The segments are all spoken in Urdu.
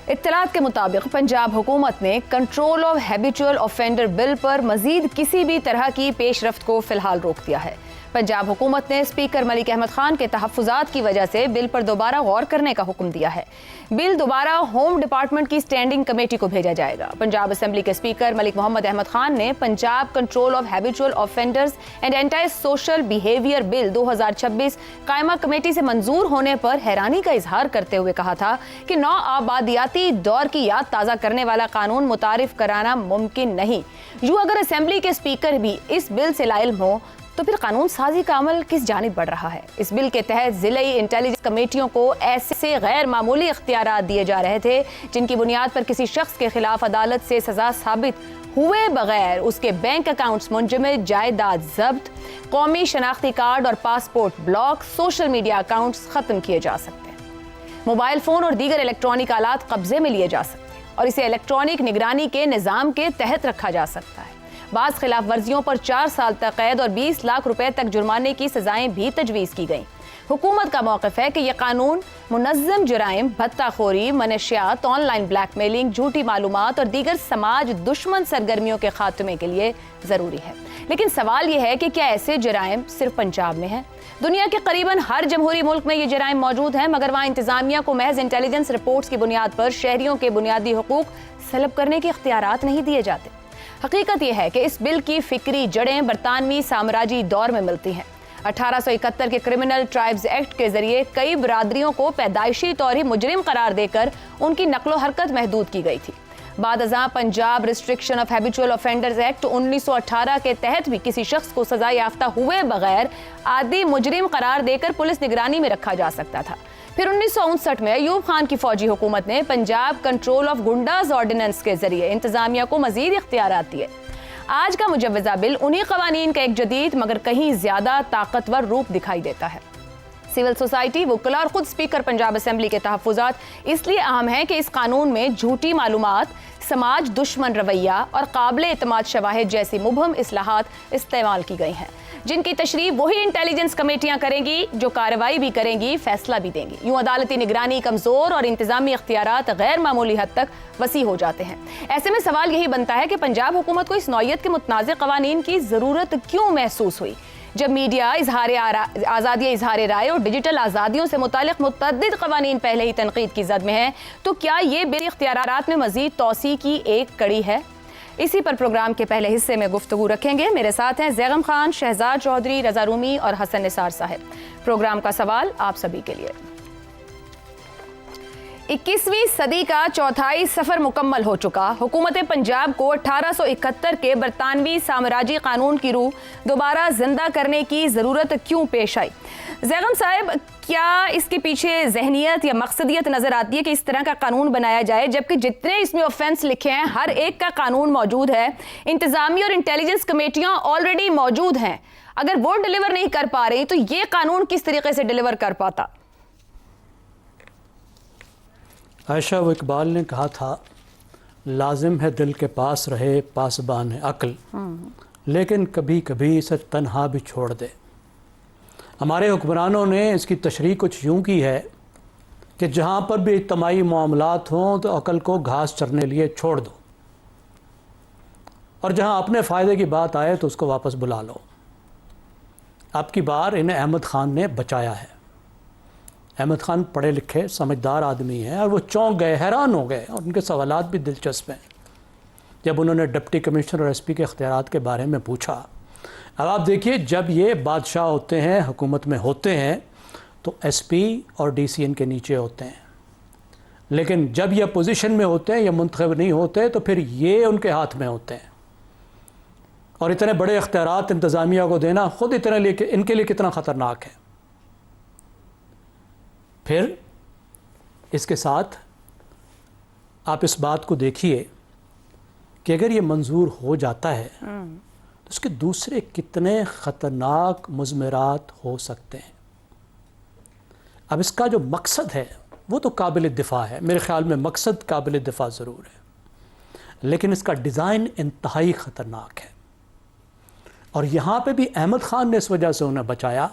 اطلاعات کے مطابق پنجاب حکومت نے کنٹرول آف ہیبیچول آفینڈر بل پر مزید کسی بھی طرح کی پیش رفت کو فی الحال روک دیا ہے۔ پنجاب حکومت نے اسپیکر ملک احمد خان کے تحفظات کی وجہ سے بل پر دوبارہ غور کرنے کا حکم دیا ہے۔ بل دوبارہ ہوم ڈپارٹمنٹ کی اسٹینڈنگ کمیٹی کو بھیجا جائے گا۔ پنجاب اسمبلی کے اسپیکر ملک محمد احمد خان نے Punjab control of habitual offenders and anti social behaviour bill 2026 قائمہ کمیٹی سے منظور ہونے پر حیرانی کا اظہار کرتے ہوئے کہا تھا کہ نو آبادیاتی دور کی یاد تازہ کرنے والا قانون متعارف کرانا ممکن نہیں۔ یوں اگر اسمبلی کے اسپیکر بھی اس بل سے لاعلم ہو تو پھر قانون سازی کا عمل کس جانب بڑھ رہا ہے؟ اس بل کے تحت ضلعی انٹیلیجنس کمیٹیوں کو ایسے غیر معمولی اختیارات دیے جا رہے تھے جن کی بنیاد پر کسی شخص کے خلاف عدالت سے سزا ثابت ہوئے بغیر اس کے بینک اکاؤنٹس منجمد، جائیداد ضبط، قومی شناختی کارڈ اور passport block, social media accounts ختم کیے جا سکتے ہیں، موبائل فون اور دیگر الیکٹرانک آلات قبضے میں لیے جا سکتے ہیں اور اسے الیکٹرانک نگرانی کے نظام کے تحت رکھا جا سکتا ہے۔ بعض خلاف ورزیوں پر 4 سال تک قید اور 20 لاکھ روپے تک جرمانے کی سزائیں بھی تجویز کی گئیں۔ حکومت کا موقف ہے کہ یہ قانون منظم جرائم، بھتہ خوری، منشیات، آن لائن بلیک میلنگ، جھوٹی معلومات اور دیگر سماج دشمن سرگرمیوں کے خاتمے کے لیے ضروری ہے۔ لیکن سوال یہ ہے کہ کیا ایسے جرائم صرف پنجاب میں ہیں؟ دنیا کے قریباً ہر جمہوری ملک میں یہ جرائم موجود ہیں، مگر وہاں انتظامیہ کو محض انٹیلیجنس رپورٹس کی بنیاد پر شہریوں کے بنیادی حقوق سلب کرنے کے اختیارات نہیں دیے جاتے۔ حقیقت یہ ہے کہ اس بل کی فکری جڑیں برطانوی سامراجی دور میں ملتی ہیں۔ 1871 کے کرمنل ٹرائبز ایکٹ کے ذریعے کئی برادریوں کو پیدائشی طور ہی مجرم قرار دے کر ان کی نقل و حرکت محدود کی گئی تھی۔ بعد ازاں Punjab restriction of habitual offenders act 1918 کے تحت بھی کسی شخص کو سزا یافتہ ہوئے بغیر عادی مجرم قرار دے کر پولیس نگرانی میں رکھا جا سکتا تھا۔ پھر 1959 میں ایوب خان کی فوجی حکومت نے Punjab control of goondas ordinance کے ذریعے انتظامیہ کو مزید اختیارات دیے۔ آج کا مجوزہ بل انہی قوانین کا ایک جدید مگر کہیں زیادہ طاقتور روپ دکھائی دیتا ہے۔ سول سوسائٹی، وکلاء اور خود اسپیکر پنجاب اسمبلی کے تحفظات اس لیے اہم ہیں کہ اس قانون میں جھوٹی معلومات، سماج دشمن رویہ اور قابل اعتماد شواہد جیسی مبہم اصلاحات استعمال کی گئی ہیں، جن کی تشریح وہی انٹیلیجنس کمیٹیاں کریں گی جو کارروائی بھی کریں گی، فیصلہ بھی دیں گی۔ یوں عدالتی نگرانی کمزور اور انتظامی اختیارات غیر معمولی حد تک وسیع ہو جاتے ہیں۔ ایسے میں سوال یہی بنتا ہے کہ پنجاب حکومت کو اس نوعیت کے متنازع قوانین کی ضرورت کیوں محسوس ہوئی؟ جب میڈیا، آزادی اظہار رائے اور ڈیجیٹل آزادیوں سے متعلق متعدد قوانین پہلے ہی تنقید کی زد میں ہیں، تو کیا یہ بل اختیارات میں مزید توسیع کی ایک کڑی ہے؟ اسی پر پروگرام کے پہلے حصے میں گفتگو رکھیں گے۔ میرے ساتھ ہیں زیغم خان، شہزاد چودھری، رضا رومی اور حسن نثار صاحب۔ پروگرام کا سوال آپ سبھی کے لیے۔ 21ویں صدی کا چوتھائی سفر مکمل ہو چکا، حکومت پنجاب کو 1871 کے برطانوی سامراجی قانون کی روح دوبارہ زندہ کرنے کی ضرورت کیوں پیش آئی؟ زیغم صاحب، کیا اس کے پیچھے ذہنیت یا مقصدیت نظر آتی ہے کہ اس طرح کا قانون بنایا جائے جبکہ جتنے اس میں آفینس لکھے ہیں ہر ایک کا قانون موجود ہے، انتظامی اور انٹیلیجنس کمیٹیاں آلریڈی موجود ہیں، اگر وہ ڈیلیور نہیں کر پا رہی تو یہ قانون کس طریقے سے ڈیلیور کر پاتا؟ عائشہ، وہ اقبال نے کہا تھا لازم ہے دل کے پاس رہے پاسبان عقل، لیکن کبھی کبھی اسے تنہا بھی چھوڑ دے۔ ہمارے حکمرانوں نے اس کی تشریح کچھ یوں کی ہے کہ جہاں پر بھی اجتماعی معاملات ہوں تو عقل کو گھاس چرنے لیے چھوڑ دو، اور جہاں اپنے فائدے کی بات آئے تو اس کو واپس بلا لو۔ اب کی بار انہیں احمد خان نے بچایا ہے۔ احمد خان پڑھے لکھے سمجھدار آدمی ہیں اور وہ چونک گئے، حیران ہو گئے، اور ان کے سوالات بھی دلچسپ ہیں۔ جب انہوں نے ڈپٹی کمشنر اور ایس پی کے اختیارات کے بارے میں پوچھا، اب آپ دیکھیے جب یہ بادشاہ ہوتے ہیں، حکومت میں ہوتے ہیں تو ایس پی اور ڈی سی ان کے نیچے ہوتے ہیں، لیکن جب یہ پوزیشن میں ہوتے ہیں یا منتخب نہیں ہوتے تو پھر یہ ان کے ہاتھ میں ہوتے ہیں، اور اتنے بڑے اختیارات انتظامیہ کو دینا خود ان کے لیے کتنا خطرناک ہے۔ پھر اس کے ساتھ آپ اس بات کو دیکھیے کہ اگر یہ منظور ہو جاتا ہے تو اس کے دوسرے کتنے خطرناک مضمرات ہو سکتے ہیں۔ اب اس کا جو مقصد ہے وہ تو قابل دفاع ہے، میرے خیال میں مقصد قابل دفاع ضرور ہے، لیکن اس کا ڈیزائن انتہائی خطرناک ہے۔ اور یہاں پہ بھی احمد خان نے اس وجہ سے انہیں بچایا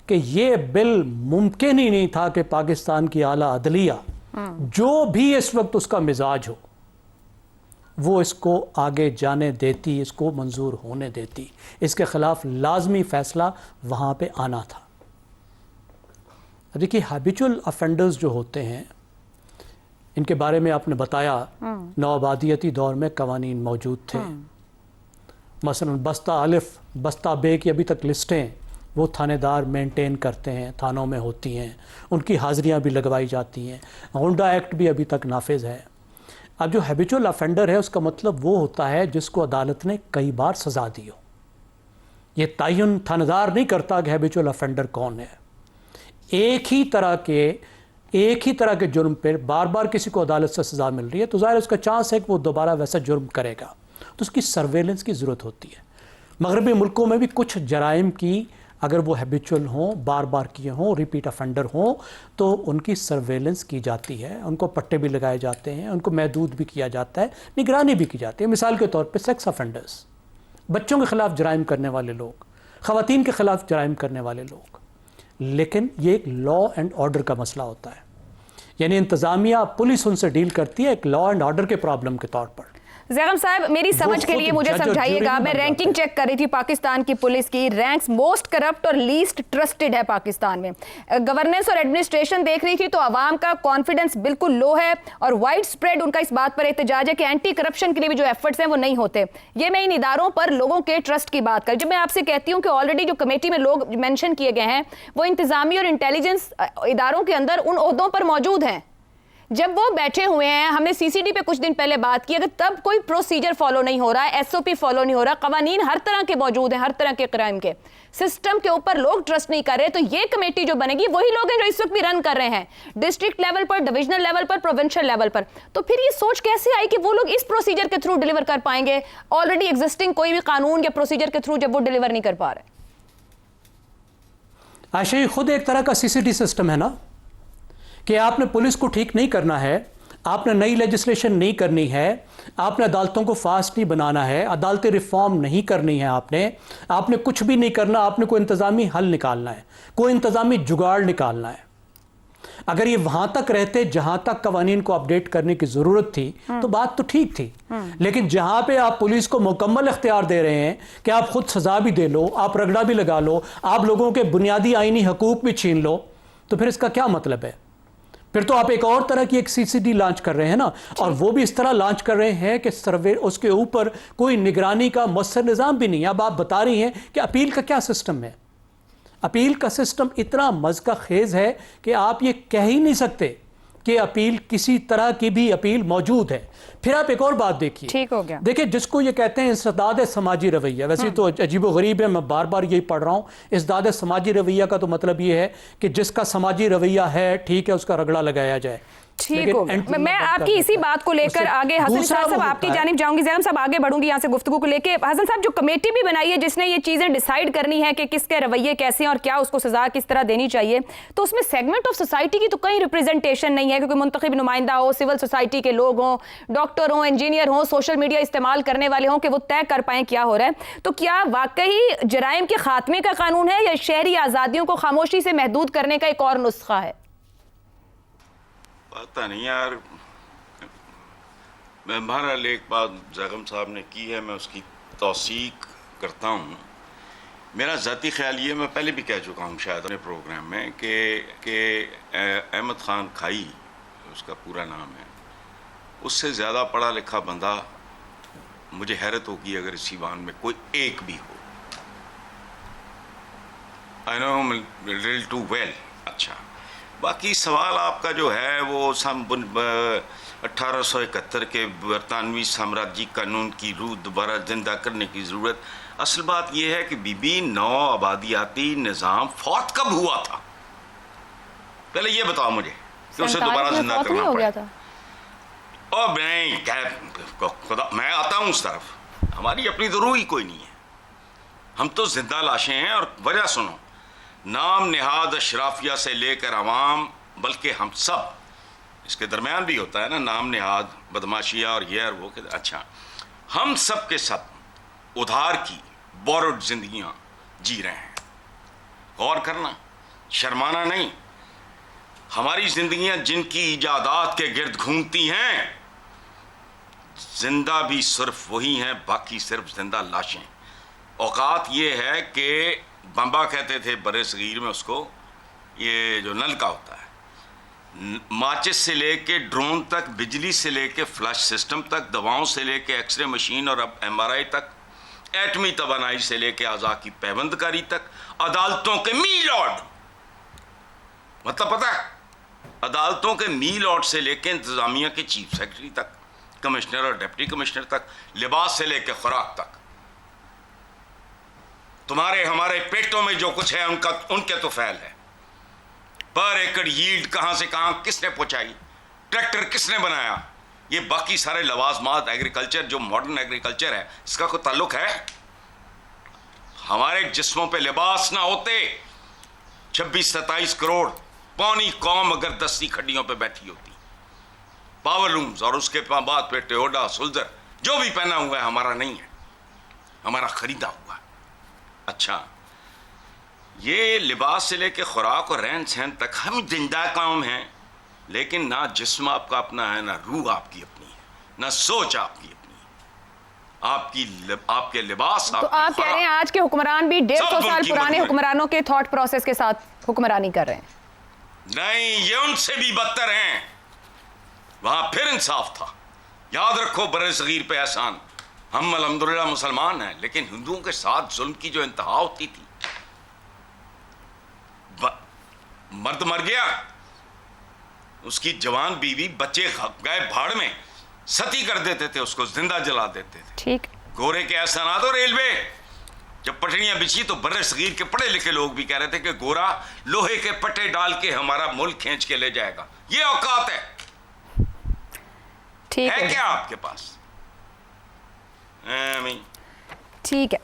کہ یہ بل ممکن ہی نہیں تھا کہ پاکستان کی اعلیٰ عدلیہ جو بھی اس وقت اس کا مزاج ہو وہ اس کو آگے جانے دیتی, اس کو منظور ہونے دیتی. اس کے خلاف لازمی فیصلہ وہاں پہ آنا تھا. دیکھیے ہیبیچول افینڈرز جو ہوتے ہیں ان کے بارے میں آپ نے بتایا نوآبادیتی دور میں قوانین موجود تھے. مثلا بستہ الف بستہ بے کی ابھی تک لسٹیں وہ تھانے دار مینٹین کرتے ہیں, تھانوں میں ہوتی ہیں, ان کی حاضریاں بھی لگوائی جاتی ہیں. غنڈہ ایکٹ بھی ابھی تک نافذ ہے. اب جو ہیبیچول افینڈر ہے اس کا مطلب وہ ہوتا ہے جس کو عدالت نے کئی بار سزا دی ہو. یہ تعین تھانہ دار نہیں کرتا کہ ہیبیچول افینڈر کون ہے. ایک ہی طرح کے جرم پہ بار بار کسی کو عدالت سے سزا مل رہی ہے تو ظاہر اس کا چانس ہے کہ وہ دوبارہ ویسا جرم کرے گا, تو اس کی سرویلنس کی ضرورت ہوتی ہے. مغربی ملکوں میں بھی کچھ جرائم کی اگر وہ ہیبیچول ہوں, بار بار کیے ہوں, ریپیٹ افینڈر ہوں, تو ان کی سرویلنس کی جاتی ہے, ان کو پٹے بھی لگائے جاتے ہیں, ان کو محدود بھی کیا جاتا ہے, نگرانی بھی کی جاتی ہے. مثال کے طور پہ سیکس افینڈرز, بچوں کے خلاف جرائم کرنے والے لوگ, خواتین کے خلاف جرائم کرنے والے لوگ. لیکن یہ ایک لا اینڈ آرڈر کا مسئلہ ہوتا ہے, یعنی انتظامیہ پولیس ان سے ڈیل کرتی ہے ایک لا اینڈ آرڈر کے پرابلم کے طور پر. زیغم صاحب میری سمجھ کے لیے مجھے سمجھائیے گا, میں رینکنگ چیک کر رہی تھی پاکستان کی پولیس کی, رینکس موسٹ کرپٹ اور لیسٹ ٹرسٹڈ ہے پاکستان میں. گورننس اور ایڈمنسٹریشن دیکھ رہی تھی تو عوام کا کانفیڈنس بالکل لو ہے, اور وائڈ سپریڈ ان کا اس بات پر احتجاج ہے کہ اینٹی کرپشن کے لیے بھی جو ایفرٹس ہیں وہ نہیں ہوتے. یہ میں ان اداروں پر لوگوں کے ٹرسٹ کی بات کر, جب میں آپ سے کہتی ہوں کہ آلریڈی جو کمیٹی میں لوگ مینشن کیے گئے ہیں وہ انتظامی اور انٹیلیجنس اداروں کے اندر ان عہدوں پر موجود ہیں, جب وہ بیٹھے ہوئے ہیں, ہم نے سی سی ڈی پہ کچھ دن پہلے بات کی, اگر تب کوئی پروسیجر فالو نہیں ہو رہا ہے, ایس او پی فالو نہیں ہو رہا, قوانین ہر طرح کے موجود ہیں, ہر طرح کے کرائم کے, سسٹم کے اوپر لوگ ٹرسٹ نہیں کر رہے, تو یہ کمیٹی جو بنے گی وہی لوگ ہیں جو اس وقت بھی رن کر رہے ہیں ڈسٹرکٹ لیول پر, ڈویژنل لیول پر, پروونشل لیول پر. تو پھر یہ سوچ کیسے آئی کہ وہ لوگ اس پروسیجر کے تھرو ڈیلیور کر پائیں گے آلریڈی ایگزسٹنگ کوئی بھی قانون یا پروسیجر کے تھرو, جب وہ ڈیلیور نہیں کر پا رہے؟ عائشہ یہ خود ایک طرح کا سی سی ٹی سسٹم ہے نا, کہ آپ نے پولیس کو ٹھیک نہیں کرنا ہے, آپ نے نئی لیجسلیشن نہیں کرنی ہے, آپ نے عدالتوں کو فاسٹ نہیں بنانا ہے, عدالتی ریفارم نہیں کرنی ہے, آپ نے کچھ بھی نہیں کرنا, آپ نے کوئی انتظامی حل نکالنا ہے, کوئی انتظامی جگاڑ نکالنا ہے. اگر یہ وہاں تک رہتے جہاں تک قوانین کو اپڈیٹ کرنے کی ضرورت تھی تو بات تو ٹھیک تھی, لیکن جہاں پہ آپ پولیس کو مکمل اختیار دے رہے ہیں کہ آپ خود سزا بھی دے لو, آپ رگڑا بھی لگا لو, آپ لوگوں کے بنیادی آئینی حقوق بھی چھین لو, تو پھر اس کا کیا مطلب ہے؟ پھر تو آپ ایک اور طرح کی ایک سی سی ڈی لانچ کر رہے ہیں نا, اور وہ بھی اس طرح لانچ کر رہے ہیں کہ سروے اس کے اوپر کوئی نگرانی کا مؤثر نظام بھی نہیں. اب آپ بتا رہی ہیں کہ اپیل کا کیا سسٹم ہے. اپیل کا سسٹم اتنا مذکا خیز ہے کہ آپ یہ کہہ ہی نہیں سکتے کہ اپیل کسی طرح کی بھی اپیل موجود ہے. پھر آپ ایک اور بات دیکھیے, ٹھیک ہو گیا, دیکھیں جس کو یہ کہتے ہیں انسداد سماجی رویہ, ویسے تو عجیب و غریب ہے, میں بار بار یہی پڑھ رہا ہوں. انسداد سماجی رویہ کا تو مطلب یہ ہے کہ جس کا سماجی رویہ ہے ٹھیک ہے اس کا رگڑا لگایا جائے. ٹھیک ہو گیا, میں آپ کی اسی بات کو لے کر آگے حسن صاحب آپ کی جانب جاؤں گی, زینب صاحب آگے بڑھوں گی یہاں سے گفتگو کو لے کے. حسن صاحب جو کمیٹی بھی بنائی ہے جس نے یہ چیزیں ڈیسائیڈ کرنی ہے کہ کس کے رویے کیسے ہیں اور کیا اس کو سزا کس طرح دینی چاہیے, تو اس میں سیگمنٹ آف سوسائٹی کی تو کہیں ریپریزنٹیشن نہیں ہے, کیونکہ منتخب نمائندہ ہو, سول سوسائٹی کے لوگ ہوں, ڈاکٹر ہوں, انجینئر ہوں, سوشل میڈیا استعمال کرنے والے ہوں, کہ وہ طے کر پائیں کیا ہو رہا ہے. تو کیا واقعی جرائم کے خاتمے کا قانون ہے یا شہری آزادیوں کو خاموشی سے محدود کرنے کا ایک اور نسخہ ہے؟ پتہ نہیں یار, میں بہرحال ایک بات زیغم صاحب نے کی ہے, میں اس کی توثیق کرتا ہوں. میرا ذاتی خیال یہ, میں پہلے بھی کہہ چکا ہوں شاید اپنے پروگرام میں, کہ احمد خان کھائی اس کا پورا نام ہے, اس سے زیادہ پڑھا لکھا بندہ مجھے حیرت ہوگی اگر اس ایوان میں کوئی ایک بھی ہو. I know him a little too well. اچھا, باقی سوال آپ کا جو ہے وہ 1871 کے برطانوی سامراجی قانون کی روح دوبارہ زندہ کرنے کی ضرورت. اصل بات یہ ہے کہ بی نو آبادیاتی نظام فوت کب ہوا تھا؟ پہلے یہ بتاؤ مجھے کہ اسے دوبارہ زندہ کرنا پڑا. اور میں آتا ہوں اس طرف, ہماری اپنی تو روح ہی کوئی نہیں ہے, ہم تو زندہ لاشیں ہیں. اور وجہ سنو, نام نہاد اشرافیہ سے لے کر عوام, بلکہ ہم سب, اس کے درمیان بھی ہوتا ہے نا نام نہاد, بدماشیہ اور یہ اور وہ. اچھا, ہم سب کے سب ادھار کی بورڈ زندگیاں جی رہے ہیں. غور کرنا, شرمانا نہیں. ہماری زندگیاں جن کی ایجادات کے گرد گھومتی ہیں، زندہ بھی صرف وہی ہیں، باقی صرف زندہ لاشیں۔ اوقات یہ ہے کہ بمبا کہتے تھے برے صغیر میں اس کو، یہ جو نل کا ہوتا ہے، ماچس سے لے کے ڈرون تک، بجلی سے لے کے فلش سسٹم تک، دواؤں سے لے کے ایکس رے مشین اور اب MRI تک، ایٹمی توانائی سے لے کے اعضاء کی پیوند کاری تک، عدالتوں کے میل آرڈر، مطلب پتہ ہے، عدالتوں کے میل آرڈر سے لے کے انتظامیہ کے چیف سیکرٹری تک، کمشنر اور ڈپٹی کمشنر تک، لباس سے لے کے خوراک تک، تمہارے ہمارے پیٹوں میں جو کچھ ہے ان کے تو فعل ہے۔ پر ایکڑ ییلڈ کہاں سے کہاں کس نے پہنچائی، ٹریکٹر کس نے بنایا، یہ باقی سارے لوازمات، ایگریکلچر جو ماڈرن ایگریکلچر ہے، اس کا کوئی تعلق ہے؟ ہمارے جسموں پہ لباس نہ ہوتے 26-27 کروڑ پانی قوم اگر دستی کھڈیوں پہ بیٹھی ہوتی، پاور لومز اور اس کے بعد پہ ٹیوڈا سولجر جو بھی پہنا ہوا ہے ہمارا نہیں ہے، ہمارا خریدا ہوا ہے۔ اچھا، یہ لباس سے لے کے خوراک اور رہن سہن تک ہم زندہ قوم ہیں، لیکن نہ جسم آپ کا اپنا ہے، نہ روح آپ کی اپنی ہے، نہ سوچ آپ کی اپنی ہے، آپ کے لباس، تو آپ کہہ رہے ہیں آج کے حکمران بھی 150 سال پرانے حکمرانوں کے تھاٹ پروسیس کے ساتھ حکمرانی کر رہے ہیں؟ نہیں، یہ ان سے بھی بدتر ہیں۔ وہاں پھر انصاف تھا۔ یاد رکھو برے صغیر پہ احسان، ہم الحمدللہ مسلمان ہیں، لیکن ہندوؤں کے ساتھ ظلم کی جو انتہا ہوتی تھی، مرد مر گیا، اس کی جوان بیوی بچے گئے بھاڑ میں، ستی کر دیتے تھے، اس کو زندہ جلا دیتے تھے۔ ٹھیک، گورے کے احسانات اور ریلوے جب پٹڑیاں بچھی تو برے صغیر کے پڑھے لکھے لوگ بھی کہہ رہے تھے کہ گورا لوہے کے پٹے ڈال کے ہمارا ملک کھینچ کے لے جائے گا۔ یہ اوقات ہے، ٹھیک ہے ہے، کیا آپ کے پاس؟ ٹھیک ہے۔